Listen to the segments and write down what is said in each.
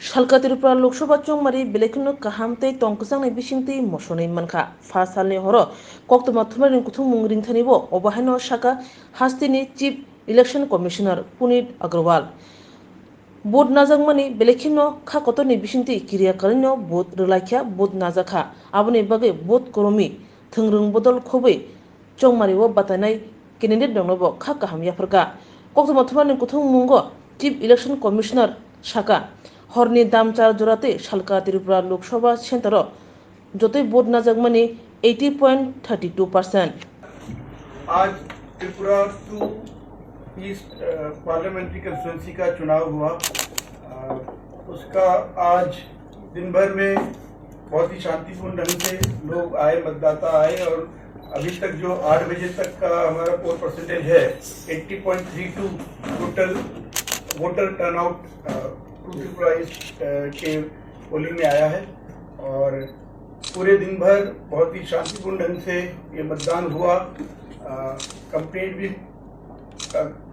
Shalka Tripura Loksoba Chongmari Belekino Kahamte Tonkasang Bishinti Moshoni Manka Fasali Horo Koktoma Tumarin Kutumung Rintanibo Obahano Shaka Hastini Chief Election Commissioner Punit Agrawal Board Nazangmani Belekino Kakotoni Bishinti Kiria Karino Board Relakia Board Nazaka Abune Bage Board Koromi Tungrung Bodol Kobe Chongmariwo Batanai Candidate Donobo Kakaham Yapraka Koktoma Tumarin Kutumungo Chief Election Commissioner Shaka हरनी दामचार जोराते शालका त्रिपुरा लोकसभा क्षेत्र जोते board नाजगमनी 80.32%। आज Tripura 2 east parliamentary constituency का चुनाव हुआ। उसका आज दिन भर में बहुत ही शांतिपूर्ण ढंग से लोग आए, मतदाता आए और अभी तक जो 8 बजे तक का हमारा पोल परसेंटेज है 80.32 total voter turnout Tripura east के पोलिंग में आया है और पूरे दिन भर बहुत ही शांतिपूर्ण ढंग से ये मतदान हुआ। कंप्लेंट भी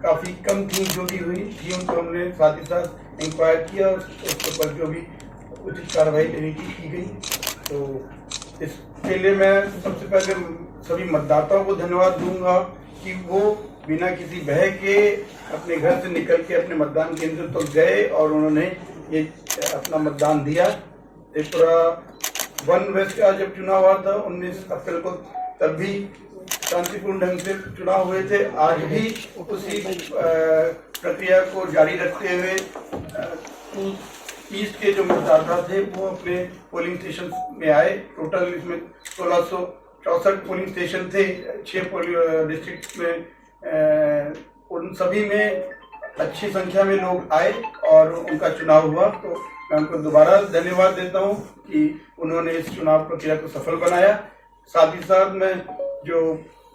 काफ़ी कम थी, जो भी हुई थी उनको हमने साथ ही साथ इंक्वायर किया, उसके ऊपर जो भी उचित कार्रवाई लेने की गई। तो इसके लिए मैं सबसे पहले सभी मतदाताओं को धन्यवाद दूंगा कि वो बिना किसी भय के अपने घर से निकल के अपने मतदान केंद्र तक गए और उन्होंने ये अपना मतदान दिया। त्रिपुरा 1 वेस्ट का जब चुनाव हुआ था 19 अप्रैल को, तब भी शांतिपूर्ण ढंग से चुनाव हुए थे। आज भी उसी प्रक्रिया को जारी रखते हुए ईस्ट के जो मतदाता थे वो अपने पोलिंग स्टेशन में आए। टोटल इसमें 1664 पोलिंग स्टेशन थे 6 डिस्ट्रिक्ट में। उन सभी में अच्छी संख्या में लोग आए और उनका चुनाव हुआ। तो मैं उनको दोबारा धन्यवाद देता हूं कि उन्होंने इस चुनाव प्रक्रिया को सफल बनाया। साथ ही साथ में जो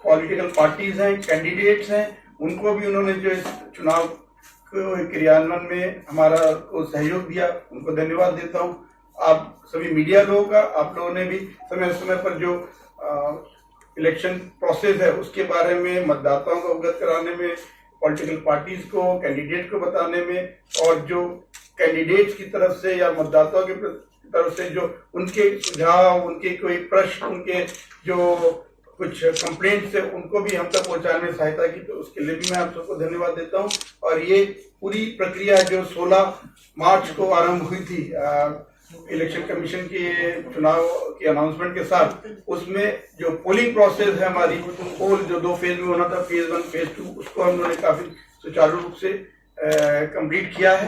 पॉलिटिकल पार्टीज हैं, कैंडिडेट्स हैं, उनको भी उन्होंने जो इस चुनाव को क्रियान्वयन में हमारा सहयोग दिया, उनको धन्यवाद देता हूं। आप सभी मीडिया लोगों का, आप लोगों ने भी समय समय पर जो इलेक्शन प्रोसेस है उसके बारे में मतदाताओं को अवगत कराने में, पॉलिटिकल पार्टीज को, कैंडिडेट को बताने में, और जो कैंडिडेट्स की तरफ से या मतदाताओं की तरफ से जो उनके सुझाव, उनके कोई प्रश्न, उनके जो कुछ कंप्लेंट्स है उनको भी हम तक पहुंचाने में सहायता की, तो उसके लिए भी मैं आप सबको धन्यवाद देता हूं। और ये पूरी प्रक्रिया जो 16 मार्च को आरंभ हुई थी इलेक्शन कमीशन के चुनाव की अनाउंसमेंट के साथ, उसमें जो पोलिंग प्रोसेस है हमारी, पोल जो 2 फेज में होना था, फेज 1 फेज 2, उसको हम लोगों ने काफी सुचारू रूप से कंप्लीट किया है।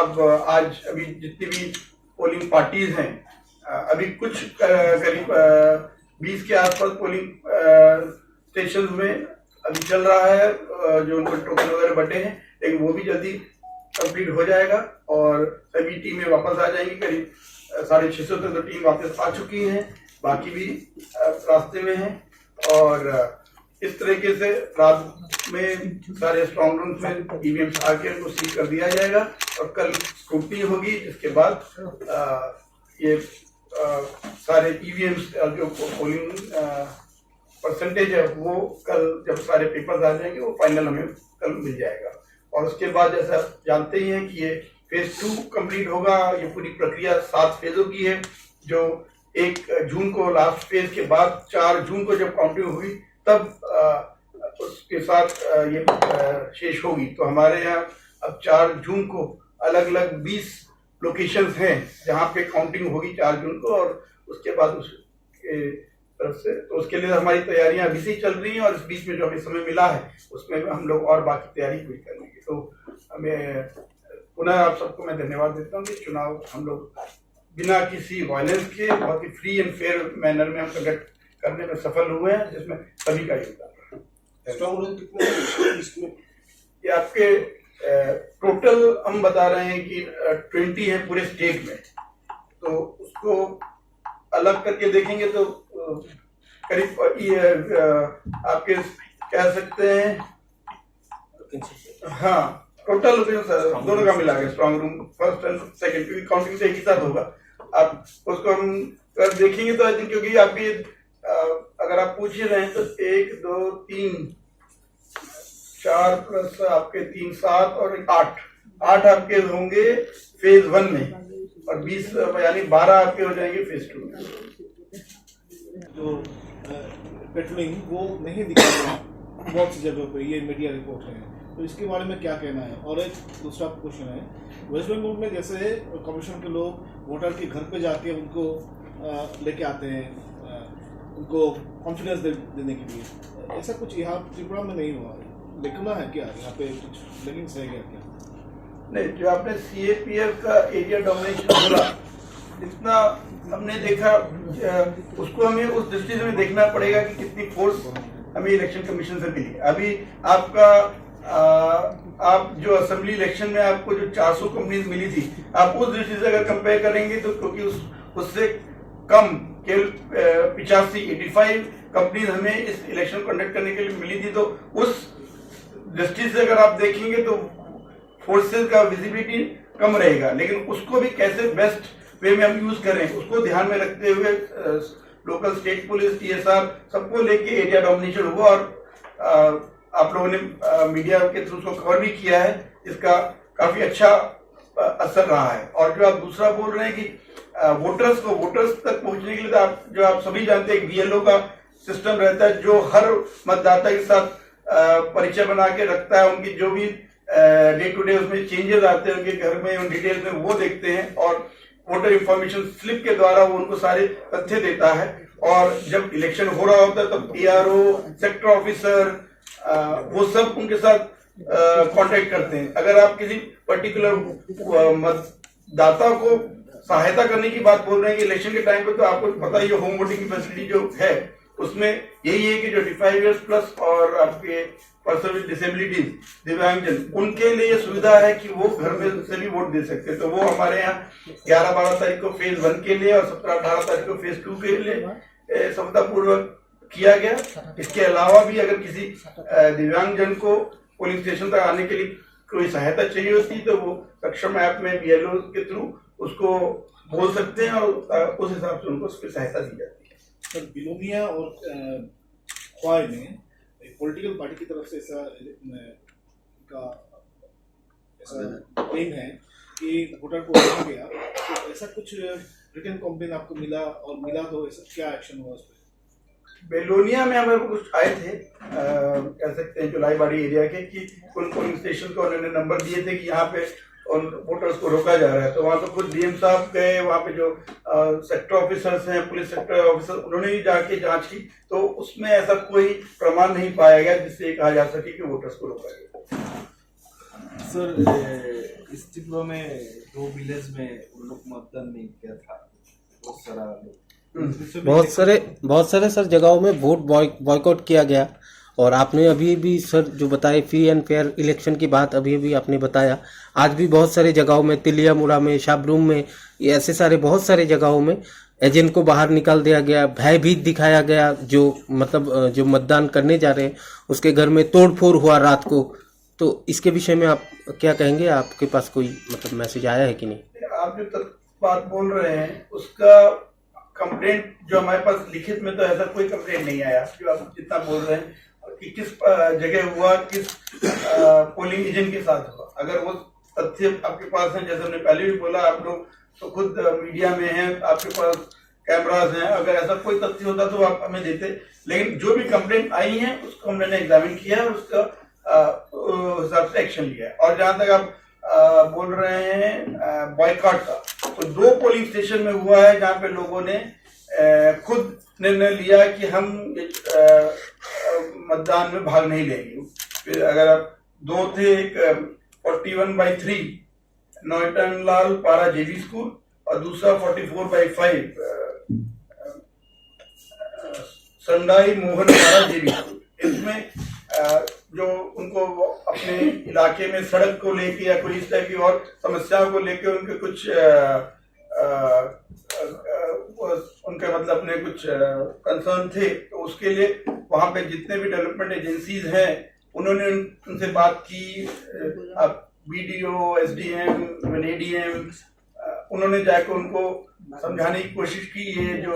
अब आज अभी जितनी भी पोलिंग पार्टीज हैं, अभी कुछ करीब 20 के आसपास पोलिंग स्टेशन में अभी चल रहा है, जो उनको टोकन वगैरह बटे हैं, लेकिन वो भी जल्दी कंप्लीट हो जाएगा और सभी टीमें वापस आ जाएंगी। करीब 650 तक तो टीम वापस आ चुकी है, बाकी भी रास्ते में है। और इस तरीके से रात में सारे स्ट्रॉन्ग रूम्स में ईवीएम्स आके उनको सील कर दिया जाएगा और कल स्क्रूटनी होगी, जिसके बाद ये सारे ईवीएम्स जो पोलिंग परसेंटेज है वो कल जब सारे पेपर्स आ जाएंगे वो फाइनल हमें कल मिल जाएगा। और उसके बाद जैसा आप जानते ही हैं कि ये फेज 2 कंप्लीट होगा। ये पूरी प्रक्रिया 7 फेजों की है, जो 1 जून को लास्ट फेज के बाद 4 जून को जब काउंटिंग हुई तब उसके साथ ये शेष होगी। तो हमारे यहाँ अब 4 जून को अलग अलग 20 लोकेशंस हैं जहाँ पे काउंटिंग होगी 4 जून को, और उसके बाद उसके तरफ से, तो उसके लिए हमारी तैयारियां अभी से ही चल रही हैं और इस बीच में जो हमें समय मिला है उसमें हम लोग और बाकी तैयारी पूरी कर लेंगे। तो हमें पुनः आप सबको मैं धन्यवाद देता हूँ कि चुनाव हम लोग बिना किसी वायलेंस के बहुत ही फ्री एंड फेयर मैनर में हम कंडक्ट करने में सफल हुए हैं, जिसमें सभी का योगदान है। स्ट्रॉन्ग रूम कितने इसमें? ये आपके टोटल हम बता रहे हैं कि 20 है पूरे स्टेट में, तो उसको अलग करके देखेंगे तो करीब आपके कह सकते हैं, हाँ, टोटल दोनों का मिला के strong room first and second, क्योंकि काउंटिंग तो एक ही साथ होगा। आप उसको हम देखेंगे तो आई थिंक, क्योंकि आपकी अगर आप पूछ ही रहे हैं तो 1 2 3 4 प्लस आपके 3 7 और 8 आपके होंगे फेज 1 में, और 20 यानी 12 आपके हो जाएंगे फेज 2 में। जो पेट्रोलिंग वो नहीं दिखा बहुत सी जगहों पे, ये मीडिया रिपोर्ट है, तो इसके बारे में क्या कहना है? और एक दूसरा क्वेश्चन है, वेस्ट बंगाल में जैसे कमीशन के लोग वोटर के घर पे जाके उनको लेके आते हैं, उनको कॉन्फिडेंस देने के लिए, ऐसा कुछ यहाँ त्रिपुरा में नहीं हुआ। लिखना है क्या यहाँ पे, कुछ लिंक्स है क्या? नहीं, जो आपने CAPF का एरिया डोमिनेशन बोला, इतना हमने देखा, उसको हमें उस दृष्टि से देखना पड़ेगा कि कितनी फोर्स हमें इलेक्शन कमीशन से मिली। अभी आपका आप जो असेंबली इलेक्शन में आपको जो 400 कंपनीज मिली थी, आप उस दृष्टि से अगर कंपेयर करेंगे तो क्योंकि उससे कम केवल 85 कंपनीज हमें इस इलेक्शन कंडक्ट करने के लिए मिली थी, तो उस दृष्टि से अगर आप देखेंगे तो फोर्सेस का विजिबिलिटी कम रहेगा। लेकिन उसको भी कैसे बेस्ट वे में हम यूज करें, उसको ध्यान में रखते हुए लोकल स्टेट पुलिस, TSR सबको लेके एरिया डोमिनेशन हुआ और आप लोगों ने मीडिया के थ्रू उसको कवर भी किया है। इसका काफी अच्छा असर रहा है। और जो आप दूसरा बोल रहे हैं कि वोटर्स तक पहुंचने के लिए, तो आप सभी जानते हैं BLO का सिस्टम रहता है जो हर मतदाता के साथ परिचय बना के रखता है, उनकी जो भी डे टू डे उसमें चेंजेस आते हैं उनके घर में, उन डिटेल्स में वो देखते हैं और वोटर इंफॉर्मेशन स्लिप के द्वारा वो उनको सारे तथ्य देता है। और जब इलेक्शन हो रहा होता है तब PRO, सेक्टर ऑफिसर, वो सब उनके साथ कांटेक्ट करते हैं। अगर आप किसी पर्टिकुलर मतदाता को सहायता करने की बात बोल रहे हैं कि इलेक्शन के टाइम पे, तो आपको पता ही है होम वोटिंग की फैसिलिटी जो है उसमें यही है कि जो 55 ईयर्स प्लस और आपके पर्सन विद डिसेबिलिटीज, दिव्यांगजन, उनके लिए सुविधा है कि वो घर में से भी वोट दे सकते हैं। तो वो हमारे यहाँ 11-12 तारीख को फेज 1 के लिए और 17-18 तारीख को फेज 2 के लिए सफलतापूर्वक किया गया। इसके अलावा भी अगर किसी दिव्यांगजन को पोलिंग स्टेशन तक आने के लिए कोई सहायता चाहिए होती तो वो सक्षम ऐप में BLO के थ्रू उसको बोल सकते हैं और उस हिसाब से उनको उसकी सहायता दी जाती है। सर, बिलोनिया और ख्वाई में पॉलिटिकल पार्टी की तरफ से ऐसा क्लेम है कि वोटर को रोका गया, तो ऐसा कुछ रिटन कंप्लेन आपको मिला, और मिला तो ऐसा क्या एक्शन हुआ उस पर? बेलोनिया में हमारे कुछ आए थे, कह सकते हैं जुलाईबाड़ी एरिया के, कि उन पोलिंग स्टेशन को उन्होंने नंबर दिए थे कि यहाँ पे उन वोटर्स को रोका जा रहा है। तो वहाँ तो खुद DM साहब गए, वहाँ पे जो सेक्टर ऑफिसर्स हैं, पुलिस सेक्टर ऑफिसर, उन्होंने भी जाके जांच की, तो उसमें ऐसा कोई प्रमाण नहीं पाया गया जिससे कहा जा सके कि वोटर्स को रोका गया। सर, इस त्रिपुरा में 2 विलेज में उन लोग मतदान नहीं किया था, बहुत सारे सर जगहों में वोट बॉयकॉट किया गया। और आपने अभी भी सर जो बताए फ्री एंड फेयर इलेक्शन की बात अभी आपने बताया, आज भी बहुत सारे जगहों में, तिलियामुड़ा में, शाबरूम में, ऐसे सारे बहुत सारे जगहों में एजेंट को बाहर निकाल दिया गया, भयभीत दिखाया गया। जो मतलब जो मतदान करने जा रहे हैं उसके घर में तोड़फोड़ हुआ रात को। तो इसके विषय में आप क्या कहेंगे? आपके पास कोई मतलब मैसेज आया है कि नहीं? आप जो बात बोल रहे हैं उसका कंप्लेंट जो हमारे पास लिखित में तो ऐसा कोई कंप्लेंट नहीं आया जो आप जितना बोल रहे हैं कि किस जगह हुआ, किस पोलिंग एजेंट के साथ हुआ। अगर वो तथ्य आपके पास है, जैसे हमने पहले भी बोला, आप लोग तो खुद मीडिया में हैं, आपके पास कैमरास हैं, अगर ऐसा कोई तथ्य होता तो आप हमें देते। लेकिन जो भी कंप्लेंट आई है उसको हमने एग्जामिन किया है और उसका हिसाब से एक्शन लिया है। और जहां तक आप बोल रहे हैं बॉयकॉट का, तो 2 पोलिंग स्टेशन में हुआ है जहां पे लोगों ने खुद निर्णय लिया कि हम मतदान में भाग नहीं लेंगे। फिर अगर आप 2 थे, एक 41/3 नोएटन लाल पारा JV स्कूल और दूसरा 44/5 संडाई मोहन पारा JV स्कूल। इसमें जो उनको अपने इलाके में सड़क को लेके या कोई इस टाइप की और समस्याओं को लेके उनके कुछ उनके मतलब अपने कुछ कंसर्न थे, तो उसके लिए वहां पे जितने भी डेवलपमेंट एजेंसीज हैं उन्होंने उनसे बात की। अब BDO, SDM, ADM, उन्होंने जाकर उनको समझाने की कोशिश की। ये जो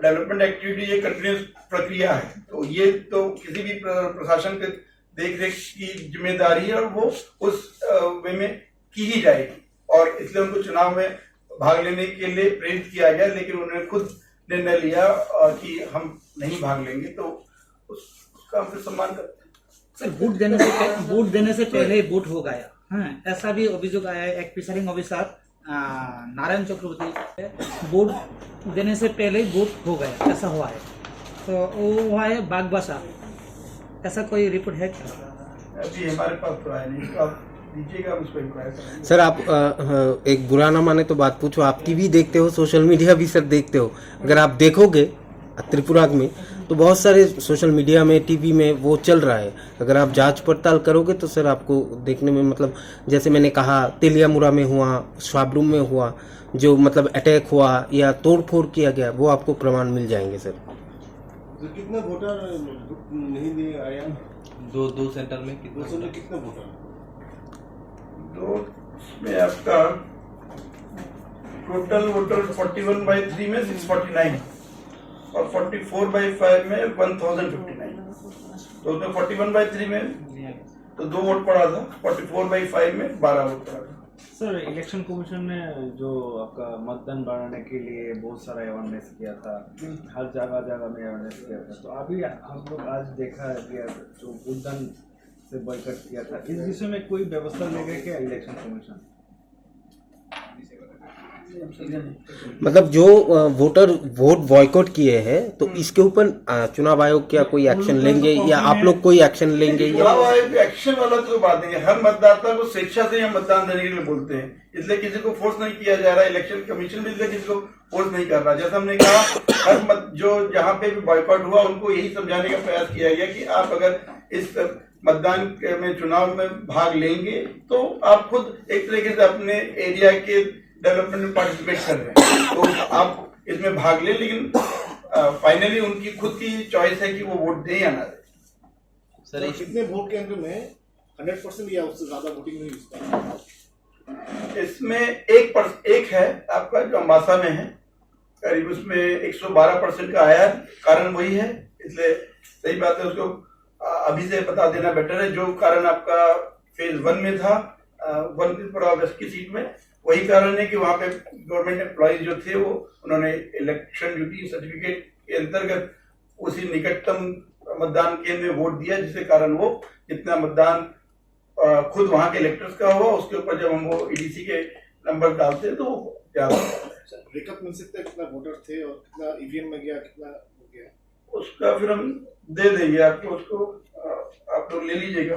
डेवलपमेंट एक्टिविटी ये कंटिन्यूस प्रक्रिया है, तो ये तो किसी भी प्रशासन के देख रेख की जिम्मेदारी है और वो उस वे में की ही जाएगी। और इसलिए उनको चुनाव में भाग लेने के लिए प्रेरित किया गया, लेकिन उन्होंने खुद निर्णय लिया कि हम नहीं भाग लेंगे, तो उसका हम फिर सम्मान करते हैं। सर वोट देने से पहले ही वोट हो गया, हाँ, ऐसा भी अभियोग आया है। एक प्रिसाइडिंग ऑफिसर नारायण चक्रवर्ती वोट देने से पहले ही वोट हो गया, ऐसा हुआ है। तो वो हुआ है बागबासा, ऐसा कोई रिपोर्ट है क्या? अभी हमारे पास तो आया नहीं, तो आप दीजिएगा, हम उसको इंक्वायर करेंगे। सर आप एक बुरा ना माने तो बात पूछो, आप टीवी देखते हो, सोशल मीडिया भी सर देखते हो, अगर आप देखोगे त्रिपुरा में तो बहुत सारे सोशल मीडिया में, टीवी में वो चल रहा है। अगर आप जांच पड़ताल करोगे तो सर आपको देखने में, मतलब जैसे मैंने कहा तेलियामुरा में हुआ, स्वाबरूम में हुआ, जो मतलब अटैक हुआ या तोड़फोड़ किया गया, वो आपको प्रमाण मिल जाएंगे सर। तो कितना वोटर नहीं दिए आया? दो सेंटर में कितना वोटर? तो इसमें आपका टोटल वोटर 41/3 में 649 और 44/5 में 1059। तो उसमें 41/3 में तो 2 वोट पड़ा था, 44/5 में 12 वोट पड़ा था। सर इलेक्शन कमीशन ने जो आपका मतदान बढ़ाने के लिए बहुत सारा अवेयरनेस किया था, हर जगह जगह में अवेयरनेस किया था, तो अभी हम लोग आज देखा है कि जो मतदान से बॉयकॉट किया था, इस विषय में कोई व्यवस्था लेगा क्या इलेक्शन कमीशन? मतलब जो वोटर वोट बॉयकॉट किए हैं तो इसके ऊपर चुनाव आयोग क्या कोई एक्शन लेंगे या आप लोग कोई एक्शन लेंगे? चुनाव आयोग एक्शन वाला तो बात नहीं है, हर मतदाता को स्वेच्छा से हम मतदान देने के लिए बोलते हैं, इसलिए किसी को फोर्स नहीं किया जा रहा है। इलेक्शन कमीशन भी इसलिए किसी को फोर्स नहीं कर रहा। जैसा हमने कहा, हर जो जहाँ पे भी बॉयकॉट हुआ उनको यही समझाने का प्रयास किया गया कि आप अगर इस मतदान में चुनाव में भाग लेंगे तो आप खुद एक तरीके से अपने एरिया के डेवलपमेंट में पार्टिसिपेट कर रहे हैं, तो आप इसमें भाग लें, लेकिन फाइनली उनकी खुद की चॉइस है कि वो वोट दें या ना दें। सर कितने वोट के अंदर में 100% या उससे ज्यादा वोटिंग हुई इसका? इसमें एक है आपका जो अम्बासा में है, करीब उसमें 112% का आया, कारण वही है, इसलिए सही बात है, उसको अभी से बता देना बेटर है। जो कारण आपका फेज 1 में था, 1 त्रिपुरा वेस्ट की सीट में, वही कारण है कि वहां पे गवर्नमेंट एम्प्लॉयज जो थे वो उन्होंने इलेक्शन ड्यूटी सर्टिफिकेट के अंतर्गत उसी निकटतम मतदान केंद्र में वोट दिया, जिसके कारण वो जितना मतदान खुद वहां के इलेक्टर्स का हुआ, उसके ऊपर जब हम वो ईडीसी के नंबर डालते हैं तो ज्यादा ब्रेकअप मिल सकता है कितना वोटर थे और कितना ईवीएम में गया, कितना हो गया, उसका फिर हम दे देंगे आपको, उसको आप लोग ले लीजिएगा।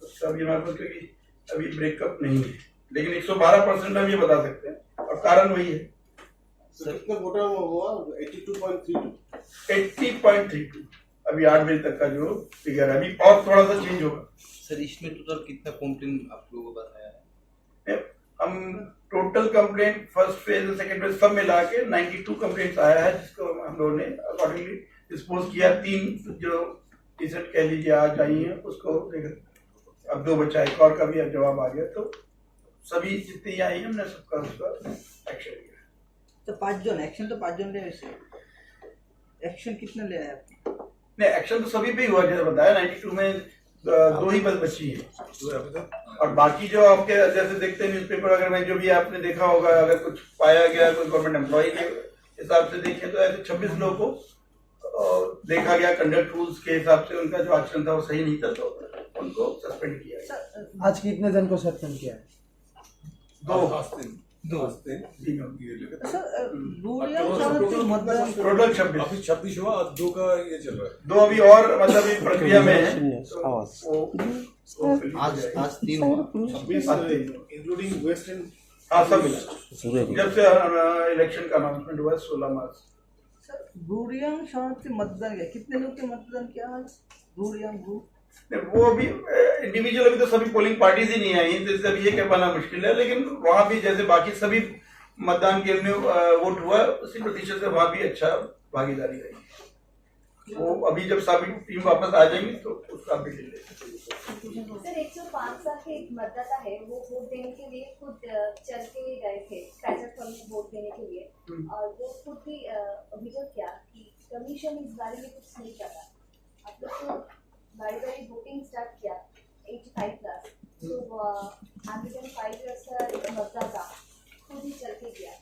उसका भी हमारे पास क्योंकि अभी ब्रेकअप नहीं है, लेकिन 112% हम ये बता सकते हैं और कारण वही है। तो कितना वोटर हुआ? 80.32 अभी 8 बजे तक का जो फिगर है, अभी और थोड़ा सा चेंज होगा। सर इसमें टोटल कितना कंप्लेन आप लोगों को बताया है? हम टोटल कंप्लेंट फर्स्ट फेज और सेकंड फेज सब मिला के 92 कंप्लेंट्स आया है, जिसको हम लोगों ने अकॉर्डिंगली डिस्पोज किया। 3 जो रिजल्ट कह लीजिए आज आई है, उसको अब 2 बचा, एक और का भी जवाब आ गया, तो सभी जितनी आई है हमने सबका उसका एक्शन लिया। तो 5 जन एक्शन, तो 5 जन ले, एक्शन कितना ले आया? नहीं, एक्शन तो सभी पे ही हुआ, जैसे बताया 92 में 2 ही बस बची है, और बाकी जो आपके जैसे देखते हैं न्यूज़पेपर वगैरह में जो भी आपने देखा होगा, अगर कुछ पाया गया कोई गवर्नमेंट एम्प्लॉय के हिसाब से देखें तो ऐसे 26 लोगों को देखा गया कंडक्ट रूल्स के हिसाब से, उनका जो आचरण था वो सही नहीं था, तो उनको सस्पेंड किया गया। आज कितने जन को सस्पेंड किया है? 2 टोटल 26 हुआ, 2 का ये चल रहा है, 2 अभी और मतलब ये प्रक्रिया में है, आज 3 हुआ, 26 इंक्लूडिंग वेस्ट एंड हाँ सब मिला, जब से इलेक्शन का अनाउंसमेंट हुआ 16 मार्च। सर रूरियांग शहर से मतदान किया, कितने लोग के मतदान किया आज रूरियांग? वो भी इंडिविजुअल, अभी तो सभी पोलिंग पार्टीज ही नहीं आई, तो इससे अभी ये कह पाना मुश्किल है, लेकिन वहां भी जैसे बाकी सभी मतदान केंद्र में वोट हुआ, उसी प्रतिशत से वहां भी अच्छा भागीदारी रही। वो अभी जब सभी टीम वापस आ जाएंगी तो उसका भी ले लेंगे। सर 105 साल के एक मतदाता है, वो वोट देने के लिए खुद चल के गए थे कैचर फॉर्म में वोट देने के लिए, और वो खुद भी अभियोग किया कि कमीशन इस बारे में कुछ नहीं कर रहा। आप लोग तो बारी बारी वोटिंग स्टार्ट किया 85+, जो आंदोलन 5 years का एक मतदाता खुद ही चल के गया,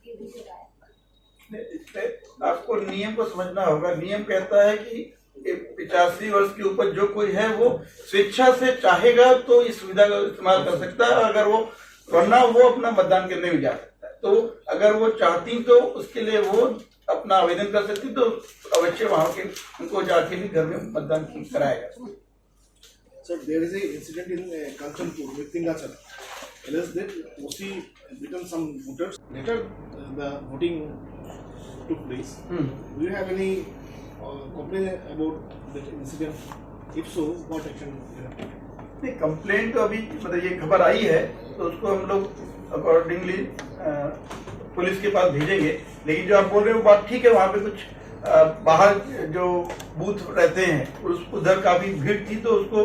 ये अभियोग आया। इस पे आपको नियम को समझना होगा। नियम कहता है कि 85 वर्ष के ऊपर जो कोई है वो स्वेच्छा से चाहेगा तो इस सुविधा का इस्तेमाल कर सकता है, अगर वो वरना वो अपना मतदान करने में जा सकता है। तो अगर वो चाहती तो उसके लिए वो अपना आवेदन कर सकती, तो अवश्य वहां के उनको जाके भी घर में मतदान कराएगा। So there is a incident in Kanchanpur, Mrittingachal. Alleged that OC beaten some voters. Later, the voting took place. Do you have any complaint about that incident? If so, what action you have taken? नहीं, complaint तो अभी मतलब ये खबर आई है तो उसको हम लोग अकॉर्डिंगली पुलिस के पास भेजेंगे। लेकिन जो आप बोल रहे हो बात ठीक है, वहाँ पे कुछ बाहर जो बूथ रहते हैं उधर काफी भीड़ थी, तो उसको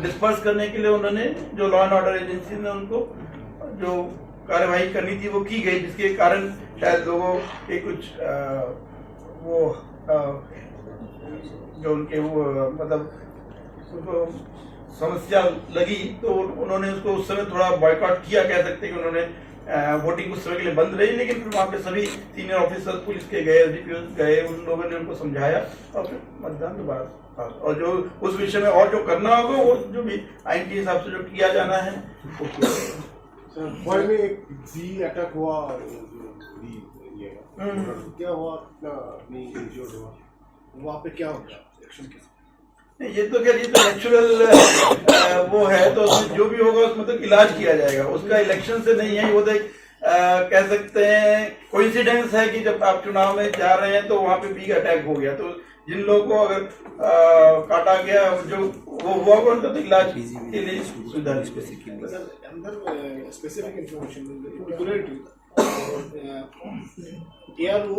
डिस्पर्स करने के लिए उन्होंने जो लॉ एंड ऑर्डर एजेंसी ने उनको जो कार्यवाही करनी थी वो की गई, जिसके कारण शायद लोगों के कुछ वो जो उनके वो मतलब उनको समस्या लगी, तो उन्होंने उसको उस समय थोड़ा बॉयकॉट किया, कह सकते हैं कि उन्होंने वोटिंग उस समय के लिए बंद रही। लेकिन फिर वहाँ पे सभी सीनियर ऑफिसर पुलिस के गए, एसडीपीओ गए, उन लोगों ने उनको समझाया और फिर मतदान के बाद और जो उस विषय में और जो करना होगा वो जो भी आइन के हिसाब से जो किया जाना है वो किया जाएगा। भोपाल में एक जी अटैक हुआ, क्या हुआ, वहाँ पे क्या होगा एक्शन के? ये तो क्या, ये तो नेचुरल वो है, तो उसमें जो भी होगा उसमें तो इलाज किया जाएगा, उसका इलेक्शन से नहीं है। वो तो कह सकते हैं कोइंसिडेंस है कि जब आप चुनाव में जा रहे हैं तो वहाँ पे बिग अटैक हो गया, तो जिन लोगों को अगर काटा गया जो वो हुआ उनका तो इलाज के लिए सुविधा अंदर स्पेसिफिक इंफॉर्मेशन ARO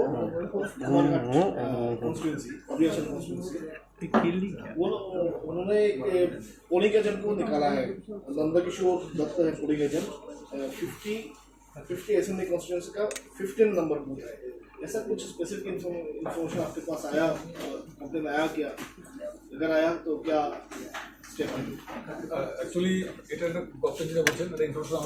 उन्होंने एक पोलिंग एजेंट को निकाला है, नंदकिशोर दत्त है पोलिंग एजेंट, 50 असेंबली कॉन्स्टिट्यूंसी का 15 नंबर बूथ है। ऐसा कुछ स्पेसिफिक इंफॉर्मेशन आपके पास आया, कंप्लेन आया क्या? अगर आया तो क्या स्टेप? एक्चुअली এটা একটা গভর্নমেন্ট যেটা বলছেন এটা ইনফরমেশন